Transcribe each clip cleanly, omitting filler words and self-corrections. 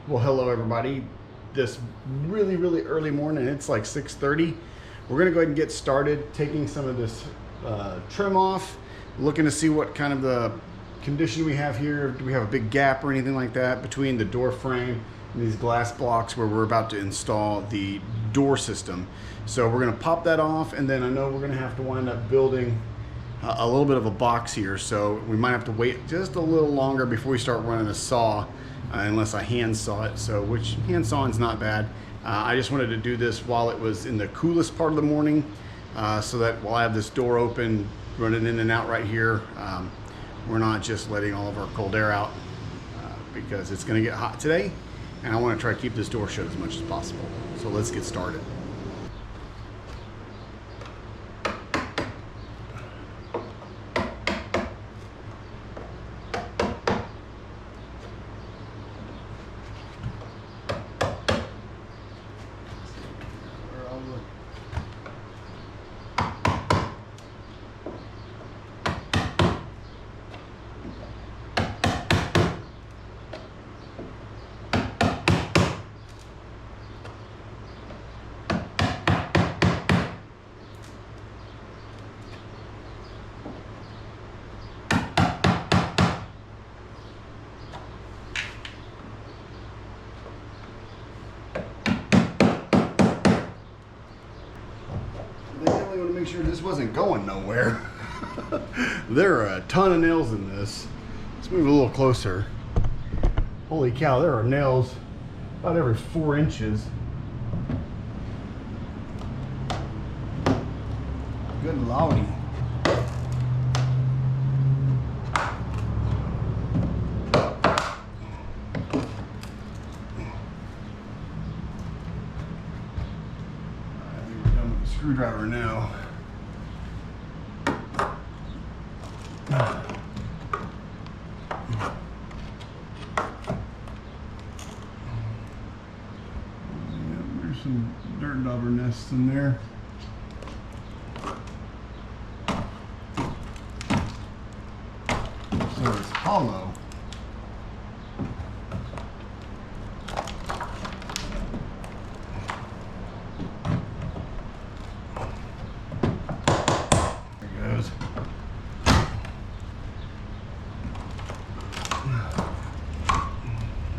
Well, hello everybody. This really early morning, it's like 6:30. We're gonna go ahead and get started taking some of this trim off, looking to see what kind of the condition we have here. Do we have a big gap or anything like that between the door frame and these glass blocks where we're about to install the door system? So we're gonna pop that off, and then I know we're gonna have to wind up building a little bit of a box here, so we might have to wait just a little longer before we start running a saw, unless I hand saw it, so which hand sawing is not bad. I just wanted to do this while it was in the coolest part of the morning, so that while I have this door open, running in and out right here, we're not just letting all of our cold air out, because it's going to get hot today, and I want to try to keep this door shut as much as possible. So let's get started. Want to make sure this wasn't going nowhere. There are a ton of nails in this. Let's move a little closer. Holy cow, there are nails about every 4 inches. Good lordy. Screwdriver now. There's some dirt dauber nests in there. So it's hollow.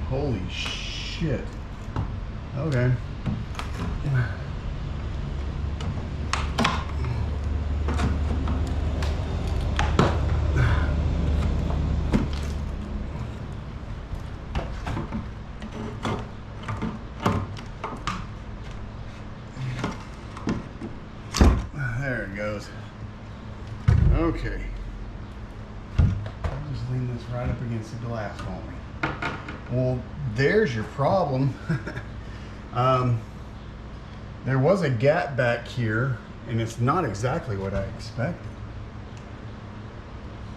Holy shit. Okay. There it goes. Okay. I'll just lean this right up against the glass for me. Well, there's your problem. There was a gap back here, and it's not exactly what I expected.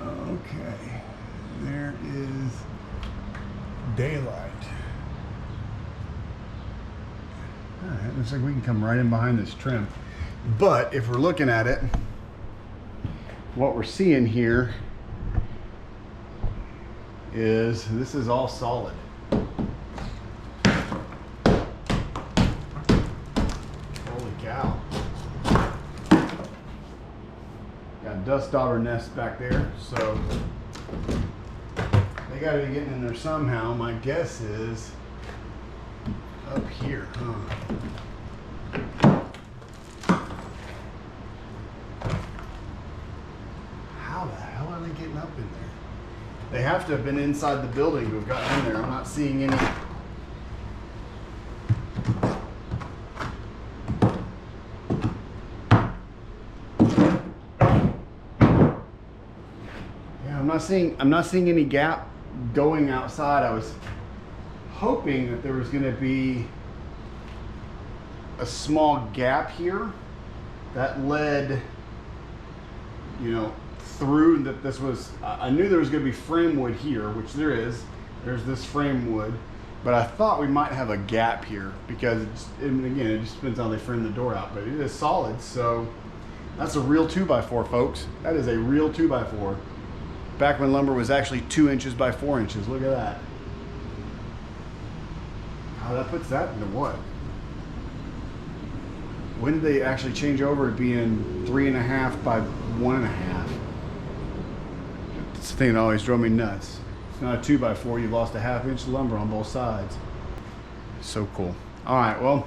Okay, there is daylight. All right, looks like we can come right in behind this trim. But if we're looking at it, what we're seeing here is this is all solid. Holy cow. Got dust dauber nests back there, so they got to be getting in there somehow. My guess is up here, How the hell are they getting up in there? They have to have been inside the building to have gotten in there. I'm not seeing any. Yeah, I'm not seeing any gap going outside. I was hoping that there was going to be a small gap here that led, through, that this was, I knew there was going to be frame wood here, which there is. There's this frame wood, but I thought we might have a gap here because and again, it just depends on how they frame the door out, but it is solid. So that's a real 2x4, folks. That is a real 2x4. Back when lumber was actually 2 inches by 4 inches. Look at that. Oh, that puts that into what? When did they actually change over to being 3.5 by 1.5? It's the thing that always drove me nuts. It's not a 2x4, you've lost a 1/2 inch lumber on both sides. So cool. All right, well,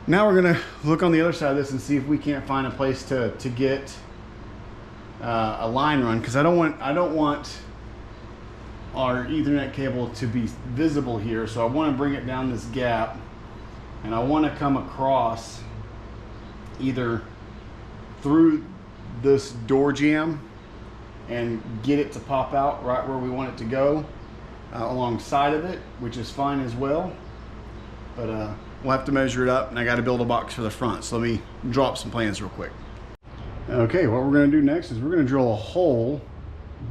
now we're gonna look on the other side of this and see if we can't find a place to get a line run, because I don't want our Ethernet cable to be visible here, so I want to bring it down this gap, and I want to come across either through this door jamb and get it to pop out right where we want it to go, alongside of it, which is fine as well, but we'll have to measure it up, and I got to build a box for the front, so let me draw up some plans real quick. Okay, what we're going to do next is we're going to drill a hole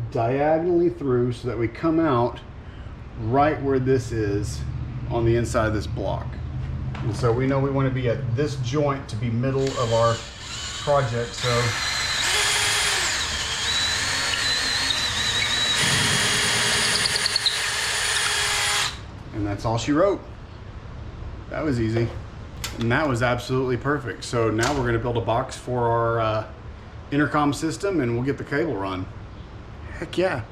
diagonally through so that we come out right where this is on the inside of this block. And so we know we want to be at this joint to be middle of our project. So and that's all she wrote. That was easy. And that was absolutely perfect. So now we're going to build a box for our intercom system, and we'll get the cable run. Heck yeah.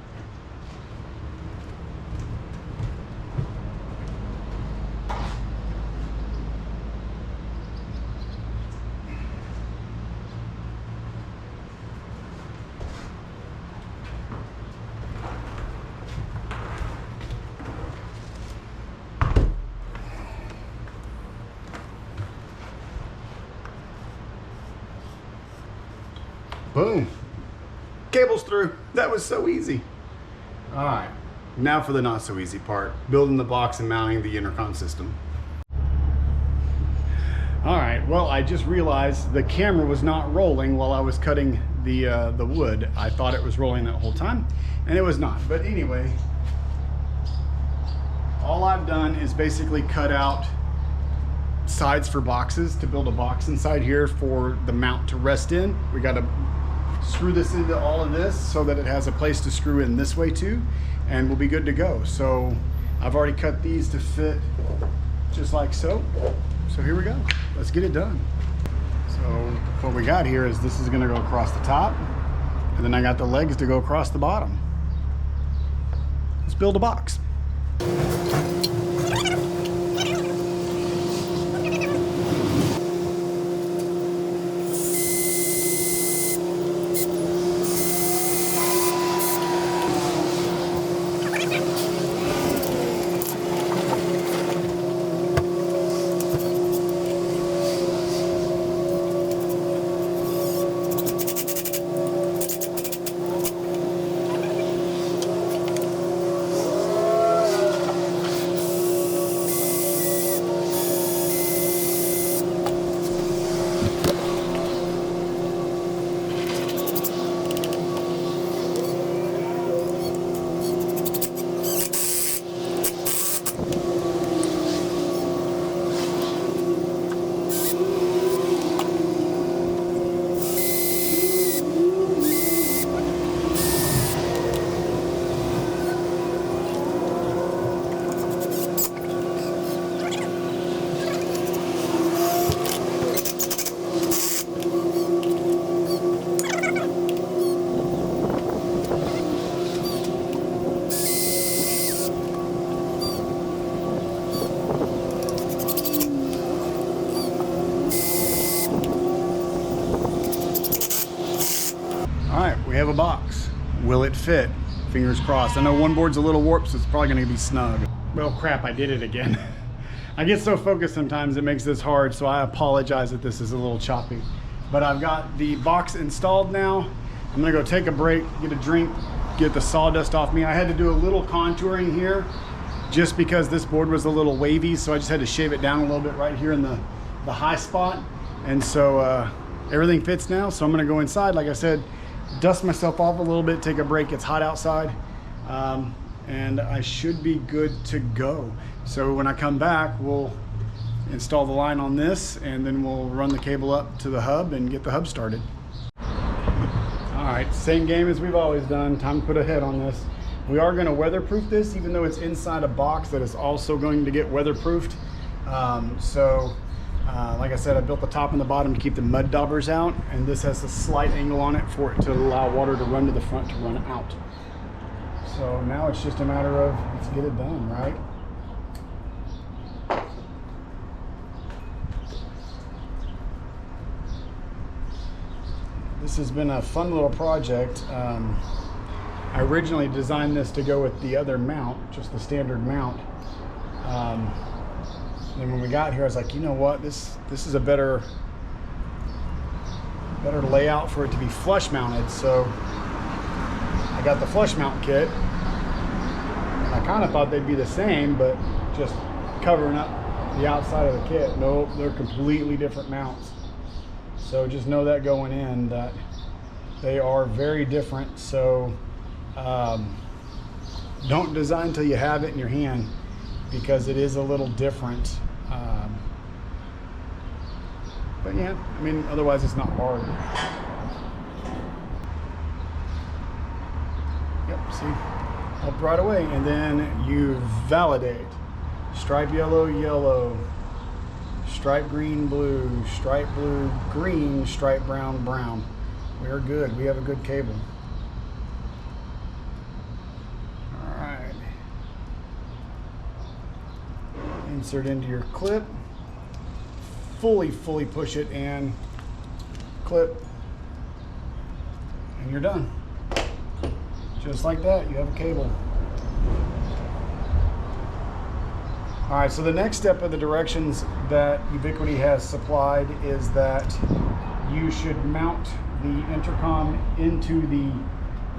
Boom. Cable's through. That was so easy. All right, now for the not so easy part, building the box and mounting the intercom system. All right, well, I just realized the camera was not rolling while I was cutting the wood. I thought it was rolling that whole time, and it was not. But anyway, all I've done is basically cut out sides for boxes to build a box inside here for the mount to rest in. We got to screw this into all of this so that it has a place to screw in this way too, and we'll be good to go. So I've already cut these to fit just like so. So here we go. Let's get it done. So what we got here is this is going to go across the top, and then I got the legs to go across the bottom. Let's build a box. have a box. Will it fit? Fingers crossed. I know one board's a little warped, so it's probably gonna be snug. Well, crap, I did it again. I get so focused sometimes it makes this hard, so I apologize that this is a little choppy. But I've got the box installed now. I'm gonna go take a break, get a drink, get the sawdust off me. I had to do a little contouring here just because this board was a little wavy, so I just had to shave it down a little bit right here in the high spot. And so everything fits now, so I'm gonna go inside, like I said, dust myself off a little bit, take a break. It's hot outside, and I should be good to go. So when I come back, we'll install the line on this, and then we'll run the cable up to the hub and get the hub started. All right, same game as we've always done. Time to put a head on this. We are going to weatherproof this, even though it's inside a box that is also going to get weatherproofed. Like I said, I built the top and the bottom to keep the mud daubers out, and this has a slight angle on it for it to allow water to run to the front to run out. So now it's just a matter of, let's get it done, right? This has been a fun little project. I originally designed this to go with the other mount, just the standard mount. And when we got here, I was like, you know what, this is a better layout for it to be flush mounted. So I got the flush mount kit, and I kind of thought they'd be the same, but just covering up the outside of the kit. Nope, they're completely different mounts. So just know that going in, that they are very different. So don't design till you have it in your hand, because it is a little different. But yeah, I mean, otherwise it's not hard. Yep, see, up right away. And then you validate. Stripe yellow, yellow. Stripe green, blue. Stripe blue, green. Stripe brown, brown. We are good. We have a good cable. All right. Insert into your clip. Fully push it and clip, and you're done. Just like that, you have a cable. All right, so the next step of the directions that Ubiquiti has supplied is that you should mount the intercom into the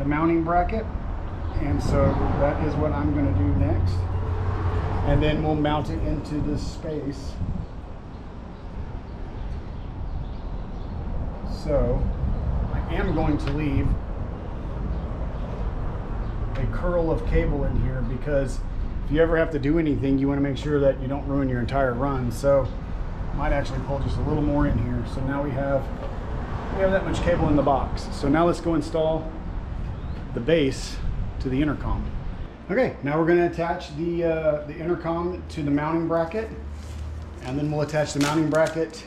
mounting bracket, and so that is what I'm going to do next. And then we'll mount it into this space. So I am going to leave a curl of cable in here, because if you ever have to do anything, you want to make sure that you don't ruin your entire run. So I might actually pull just a little more in here. So now we have that much cable in the box. So now let's go install the base to the intercom. Okay, now we're going to attach the intercom to the mounting bracket, and then we'll attach the mounting bracket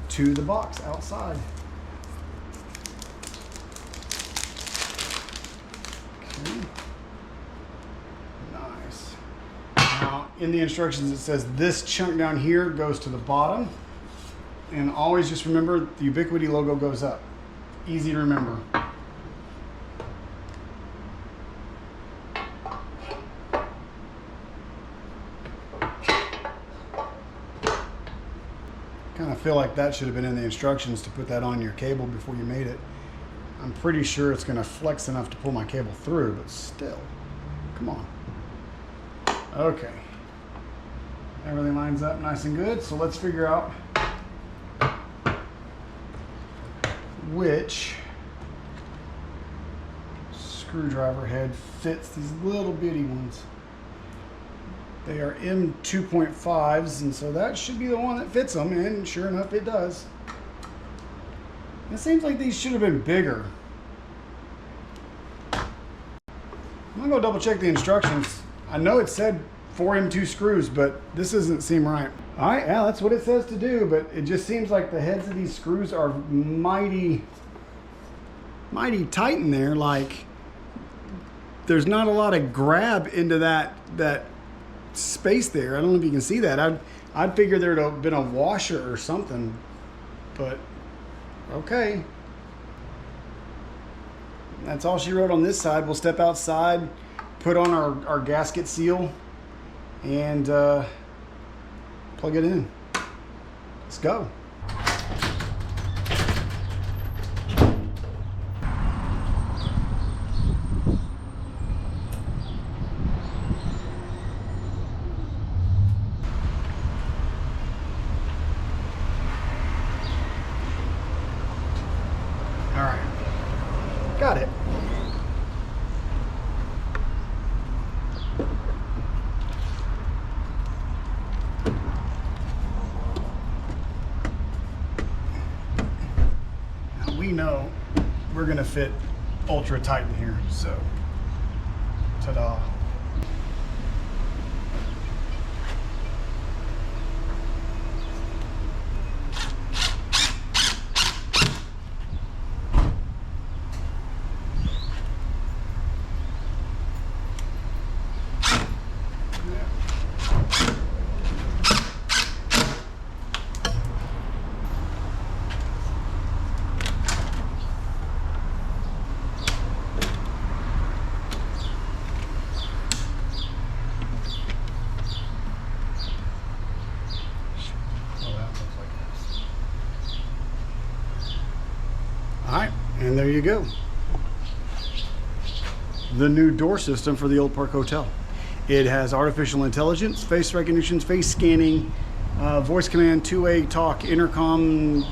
to the box outside. Okay. Nice. Now, in the instructions it says this chunk down here goes to the bottom, and always just remember the Ubiquiti logo goes up. Easy to remember. Kind of feel like that should have been in the instructions to put that on your cable before you made it. I'm pretty sure it's going to flex enough to pull my cable through, but still, come on. Okay, everything lines up nice and good. So let's figure out which screwdriver head fits these little bitty ones. They are M2.5s, and so that should be the one that fits them, and sure enough, it does. It seems like these should have been bigger. I'm gonna go double check the instructions. I know it said 4 M2 screws, but this doesn't seem right. All right, yeah, that's what it says to do, but it just seems like the heads of these screws are mighty tight in there. Like, there's not a lot of grab into that space there. I don't know if you can see that. I'd figure there'd have been a washer or something, but okay. That's all she wrote on this side. We'll step outside, put on our gasket seal, and plug it in. Let's go. All right, got it. Now we know we're gonna fit ultra tight in here, so Ta-da. Alright, and there you go. The new door system for the Old Park Hotel. It has artificial intelligence, face recognition, face scanning, voice command, two-way talk, intercom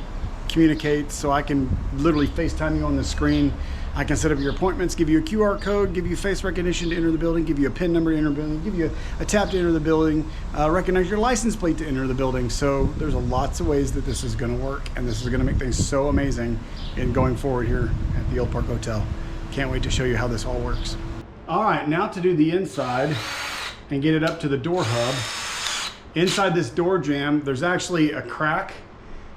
communicates, so I can literally FaceTime you on the screen. I can set up your appointments, give you a QR code, give you face recognition to enter the building, give you a PIN number to enter the building, give you a tap to enter the building, recognize your license plate to enter the building. So there's lots of ways that this is going to work, and this is going to make things so amazing in going forward here at the Old Park Hotel. Can't wait to show you how this all works. All right, now to do the inside and get it up to the door hub. Inside this door jamb, there's actually a crack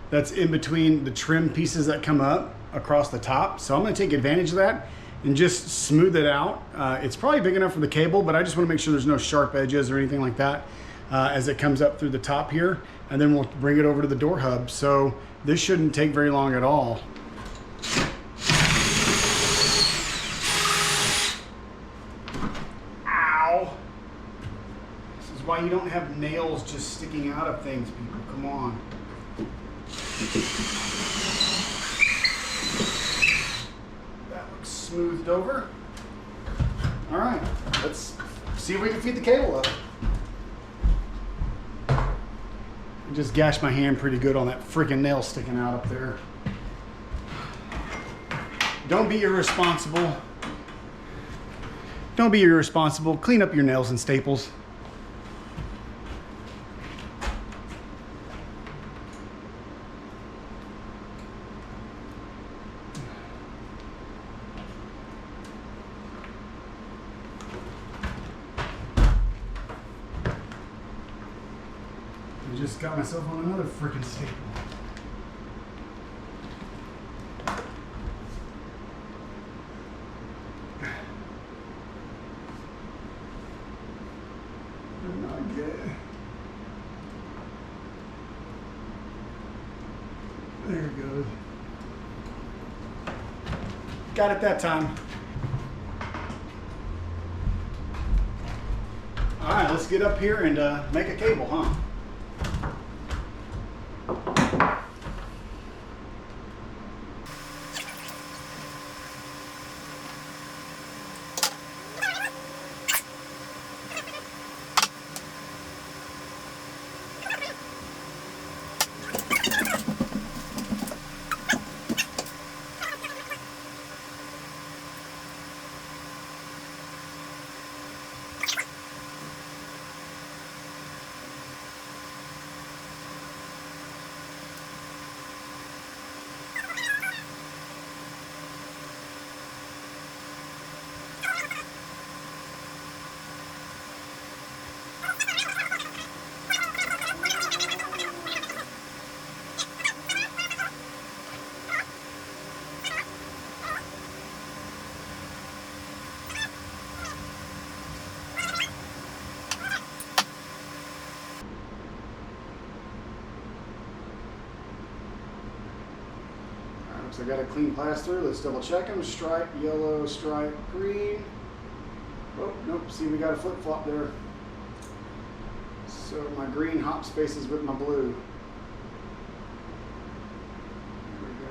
that's in between the trim pieces that come up across the top. So I'm gonna take advantage of that and just smooth it out. It's probably big enough for the cable, but I just wanna make sure there's no sharp edges or anything like that as it comes up through the top here. And then we'll bring it over to the door hub. So this shouldn't take very long at all. Ow! This is why you don't have nails just sticking out of things, people. Come on. That looks smoothed over. All right, let's see if we can feed the cable up. I just gashed my hand pretty good on that freaking nail sticking out up there. Don't be irresponsible. Don't be irresponsible. Clean up your nails and staples. I just got myself on another freaking staple. Did not get it. There it goes. Got it that time. All right, let's get up here and make a cable, huh? So I got a clean plaster. Let's double check them. Stripe, yellow, stripe, green. Oh, nope. See, we got a flip-flop there. So my green hop spaces with my blue. There we go.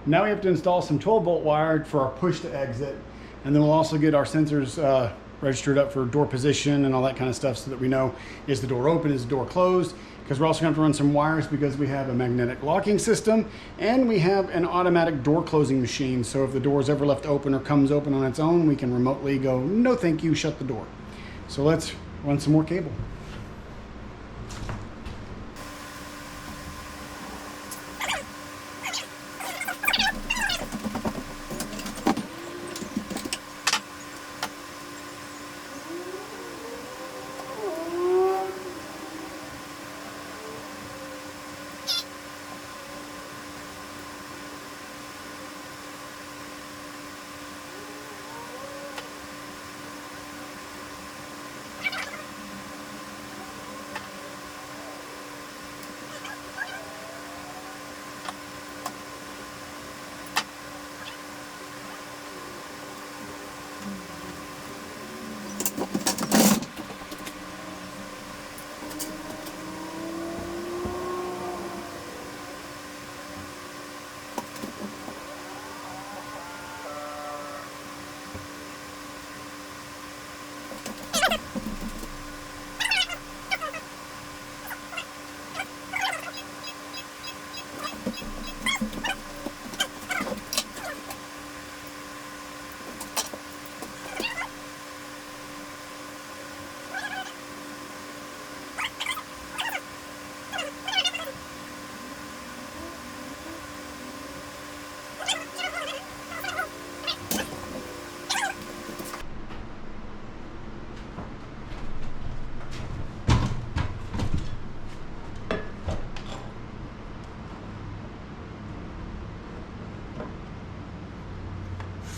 Now we have to install some 12-volt wire for our push to exit, and then we'll also get our sensors register it up for door position and all that kind of stuff so that we know, is the door open, is the door closed? Because we're also going to have to run some wires because we have a magnetic locking system and we have an automatic door closing machine. So if the door is ever left open or comes open on its own, we can remotely go, no thank you, shut the door. So let's run some more cable.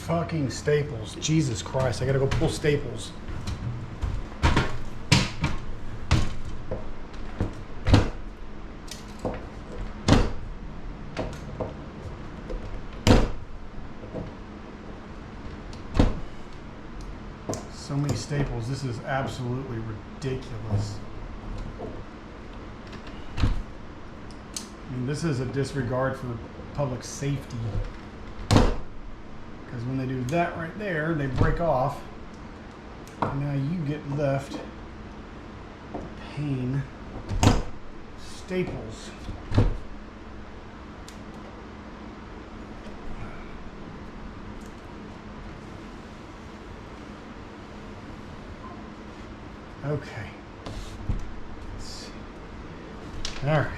Fucking staples. Jesus Christ, I gotta go pull staples. So many staples. This is absolutely ridiculous. I mean, this is a disregard for public safety. Because when they do that right there, they break off. And now you get left the pain staples. Okay. Let's see. All right.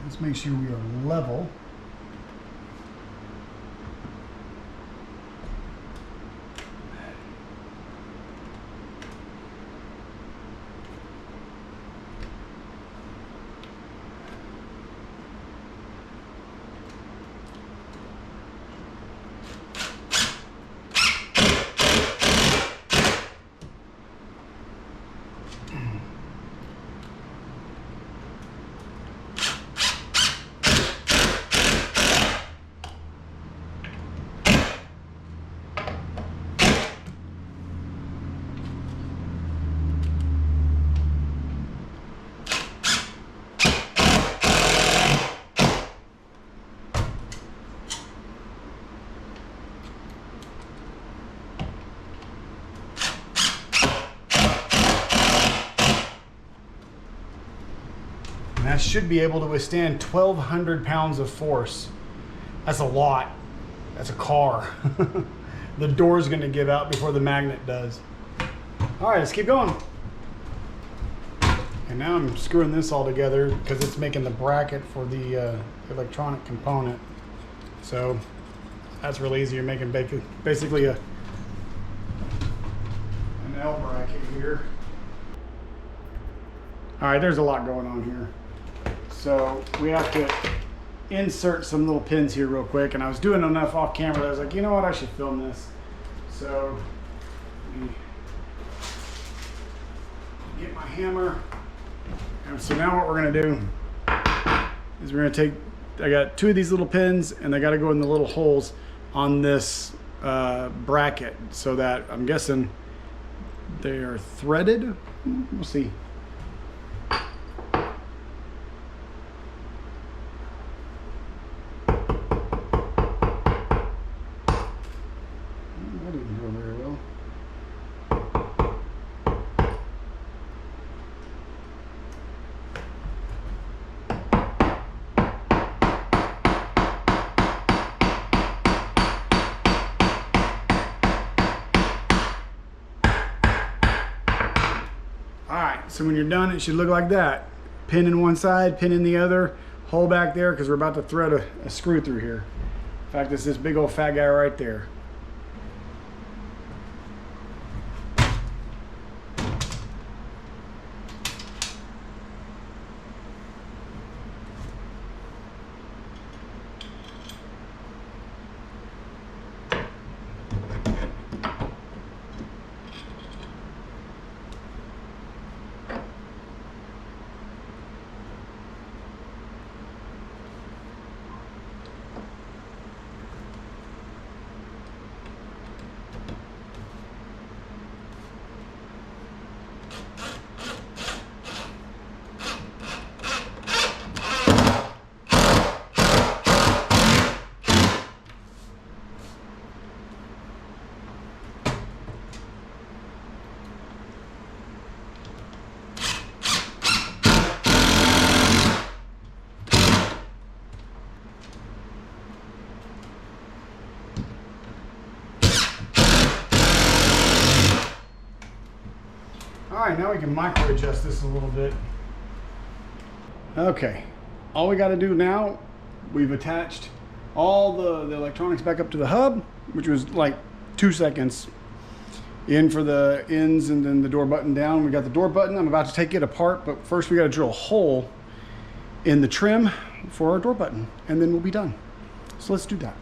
Let's make sure we are level. That should be able to withstand 1,200 pounds of force. That's a lot. That's a car. The door's going to give out before the magnet does. All right, let's keep going. And now I'm screwing this all together because it's making the bracket for the electronic component. So that's really easy. You're making basically an L bracket here. All right, there's a lot going on here. So we have to insert some little pins here real quick. And I was doing enough off camera that I was like, you know what, I should film this. So we hammer. And so now what we're gonna do is we're gonna take, I got 2 of these little pins and they gotta go in the little holes on this bracket so that I'm guessing they are threaded. We'll see. That didn't go very well. Alright, so when you're done, it should look like that. Pin in one side, pin in the other, hole back there, because we're about to thread a screw through here. In fact, it's this big old fat guy right there. All right, now we can micro adjust this a little bit. Okay, all we got to do now, we've attached all the electronics back up to the hub, which was like 2 seconds. In for the ends and then the door button down. We got the door button. I'm about to take it apart, but first we got to drill a hole in the trim for our door button, and then we'll be done. So let's do that.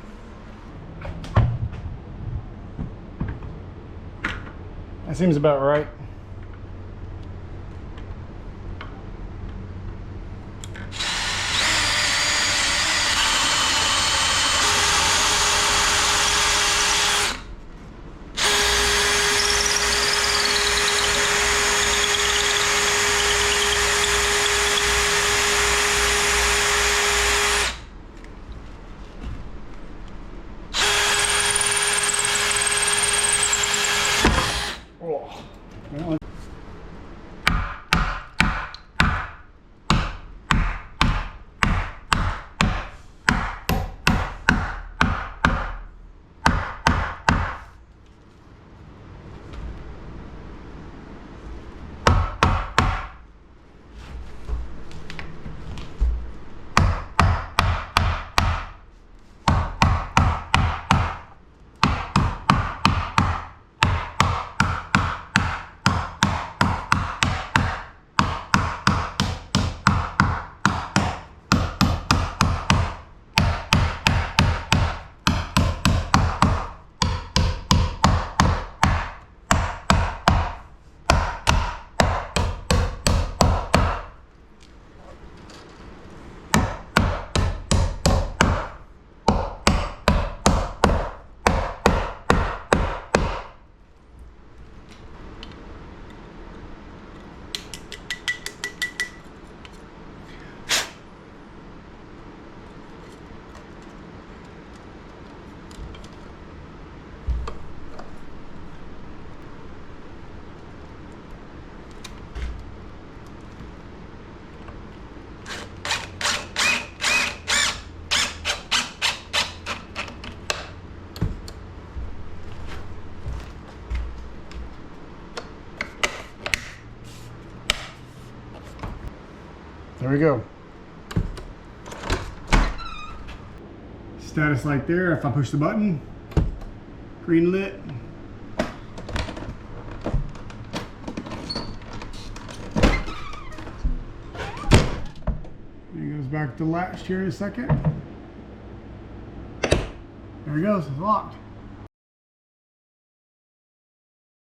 That seems about right. There we go. Status light there. If I push the button, green lit. It goes back to latch here in a second. There it goes, it's locked.